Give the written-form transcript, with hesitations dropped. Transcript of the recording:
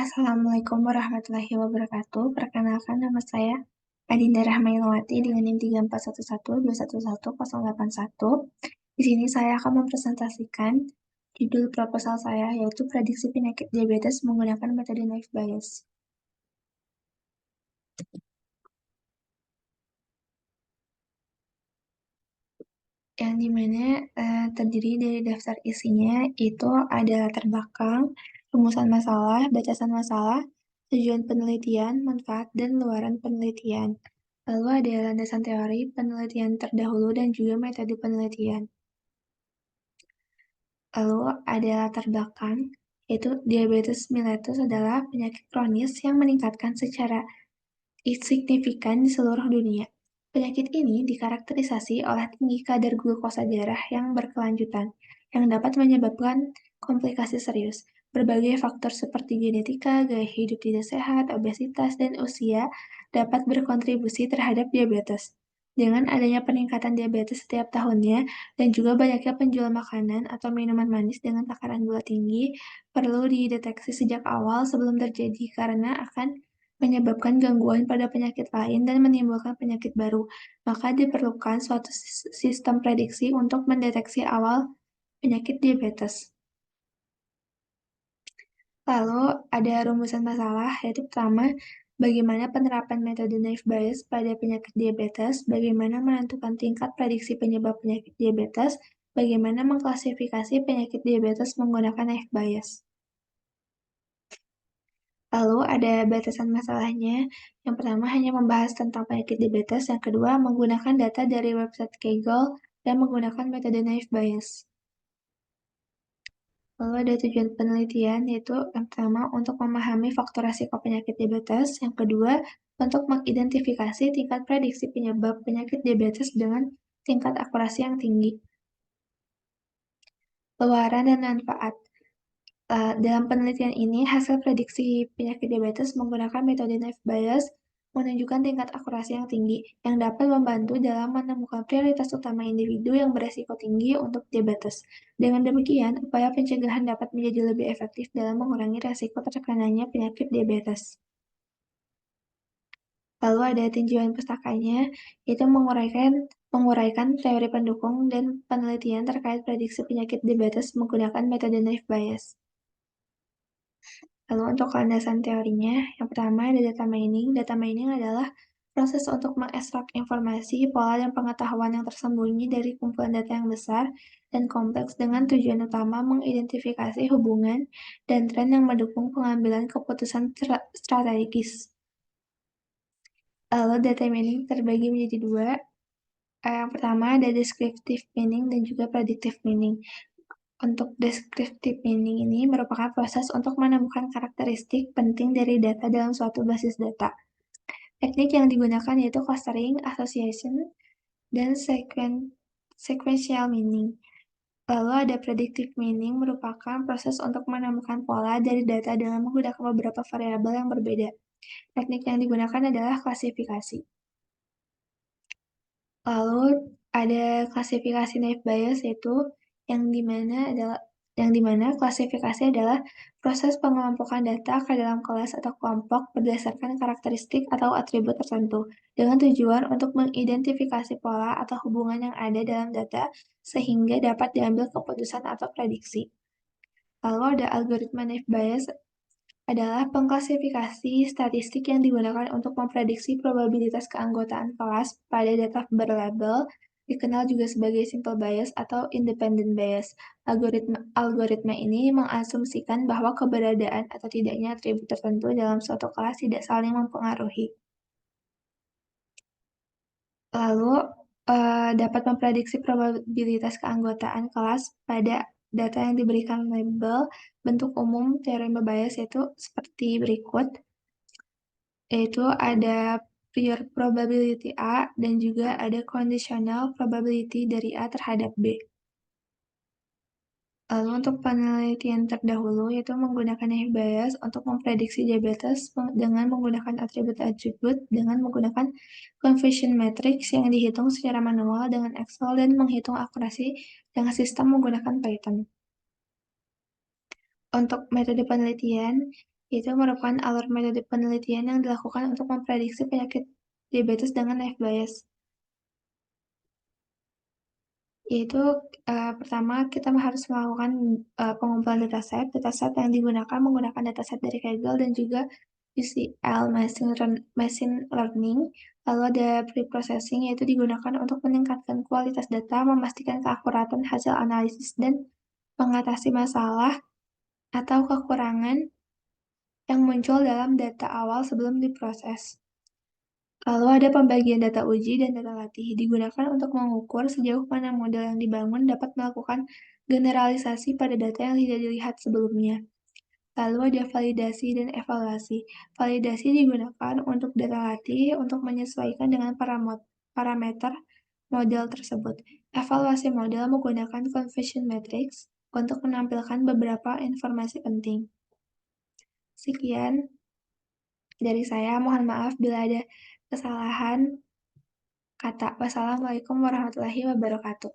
Assalamualaikum warahmatullahi wabarakatuh. Perkenalkan nama saya Adinda Rahmailawati dengan NIM 3411211081. Di sini saya akan mempresentasikan judul proposal saya yaitu prediksi penyakit diabetes menggunakan metode Naive Bayes. Yang dimana terdiri dari daftar isinya itu ada latar belakang, rumusan masalah, batasan masalah, tujuan penelitian, manfaat, dan luaran penelitian. Lalu ada landasan teori, penelitian terdahulu, dan juga metode penelitian. Lalu ada latar belakang, yaitu diabetes mellitus adalah penyakit kronis yang meningkatkan secara signifikan di seluruh dunia. Penyakit ini dikarakterisasi oleh tinggi kadar glukosa darah yang berkelanjutan, yang dapat menyebabkan komplikasi serius. Berbagai faktor seperti genetika, gaya hidup tidak sehat, obesitas, dan usia dapat berkontribusi terhadap diabetes. Dengan adanya peningkatan diabetes setiap tahunnya dan juga banyaknya penjual makanan atau minuman manis dengan takaran gula tinggi, perlu dideteksi sejak awal sebelum terjadi karena akan menyebabkan gangguan pada penyakit lain dan menimbulkan penyakit baru, maka diperlukan suatu sistem prediksi untuk mendeteksi awal penyakit diabetes. Lalu ada rumusan masalah, yaitu pertama, bagaimana penerapan metode Naive Bayes pada penyakit diabetes, bagaimana menentukan tingkat prediksi penyebab penyakit diabetes, bagaimana mengklasifikasi penyakit diabetes menggunakan Naive Bayes. Lalu ada batasan masalahnya. Yang pertama hanya membahas tentang penyakit diabetes, yang kedua menggunakan data dari website Kaggle dan menggunakan metode Naive Bayes. Lalu ada tujuan penelitian, yaitu yang pertama untuk memahami faktor resiko penyakit diabetes, yang kedua untuk mengidentifikasi tingkat prediksi penyebab penyakit diabetes dengan tingkat akurasi yang tinggi. Luaran dan manfaat. Dalam penelitian ini, hasil prediksi penyakit diabetes menggunakan metode Naive Bayes menunjukkan tingkat akurasi yang tinggi, yang dapat membantu dalam menemukan prioritas utama individu yang beresiko tinggi untuk diabetes. Dengan demikian, upaya pencegahan dapat menjadi lebih efektif dalam mengurangi resiko terkenanya penyakit diabetes. Lalu ada tinjauan pustakanya, yaitu menguraikan teori pendukung dan penelitian terkait prediksi penyakit diabetes menggunakan metode Naive Bayes. Lalu untuk landasan teorinya, yang pertama ada data mining. Data mining adalah proses untuk mengekstrak informasi, pola, dan pengetahuan yang tersembunyi dari kumpulan data yang besar dan kompleks dengan tujuan utama mengidentifikasi hubungan dan tren yang mendukung pengambilan keputusan strategis. Lalu data mining terbagi menjadi dua. Yang pertama ada descriptive mining dan juga predictive mining. Untuk descriptive mining ini merupakan proses untuk menemukan karakteristik penting dari data dalam suatu basis data. Teknik yang digunakan yaitu clustering, association, dan sequential mining. Lalu ada predictive mining merupakan proses untuk menemukan pola dari data dengan menggunakan beberapa variabel yang berbeda. Teknik yang digunakan adalah klasifikasi. Lalu ada klasifikasi Naive Bayes yaitu yang dimana klasifikasi adalah proses pengelompokan data ke dalam kelas atau kelompok berdasarkan karakteristik atau atribut tertentu dengan tujuan untuk mengidentifikasi pola atau hubungan yang ada dalam data sehingga dapat diambil keputusan atau prediksi. Lalu ada algoritma Naive Bayes adalah pengklasifikasi statistik yang digunakan untuk memprediksi probabilitas keanggotaan kelas pada data berlabel, dikenal juga sebagai simple bias atau independent bias. Algoritma ini mengasumsikan bahwa keberadaan atau tidaknya atribut tertentu dalam suatu kelas tidak saling mempengaruhi. Lalu, dapat memprediksi probabilitas keanggotaan kelas pada data yang diberikan label. Bentuk umum teorema Bayes yaitu seperti berikut, yaitu ada pure probability A dan juga ada conditional probability dari A terhadap B. Lalu untuk penelitian terdahulu yaitu menggunakan Naive Bayes untuk memprediksi diabetes dengan menggunakan atribut-atribut dengan menggunakan conversion matrix yang dihitung secara manual dengan Excel dan menghitung akurasi dengan sistem menggunakan Python. Untuk metode penelitian, Itu merupakan alur metode penelitian yang dilakukan untuk memprediksi penyakit diabetes dengan F bias. Yaitu, pertama kita harus melakukan, pengumpulan dataset yang digunakan menggunakan dataset dari Kaggle dan juga UCL machine learning. Lalu ada pre-processing, yaitu digunakan untuk meningkatkan kualitas data, memastikan keakuratan hasil analisis, dan mengatasi masalah atau kekurangan yang muncul dalam data awal sebelum diproses. Lalu ada pembagian data uji dan data latih, digunakan untuk mengukur sejauh mana model yang dibangun dapat melakukan generalisasi pada data yang tidak dilihat sebelumnya. Lalu ada validasi dan evaluasi. Validasi digunakan untuk data latih untuk menyesuaikan dengan parameter model tersebut. Evaluasi model menggunakan conversion matrix untuk menampilkan beberapa informasi penting. Sekian dari saya, mohon maaf bila ada kesalahan kata. Wassalamualaikum warahmatullahi wabarakatuh.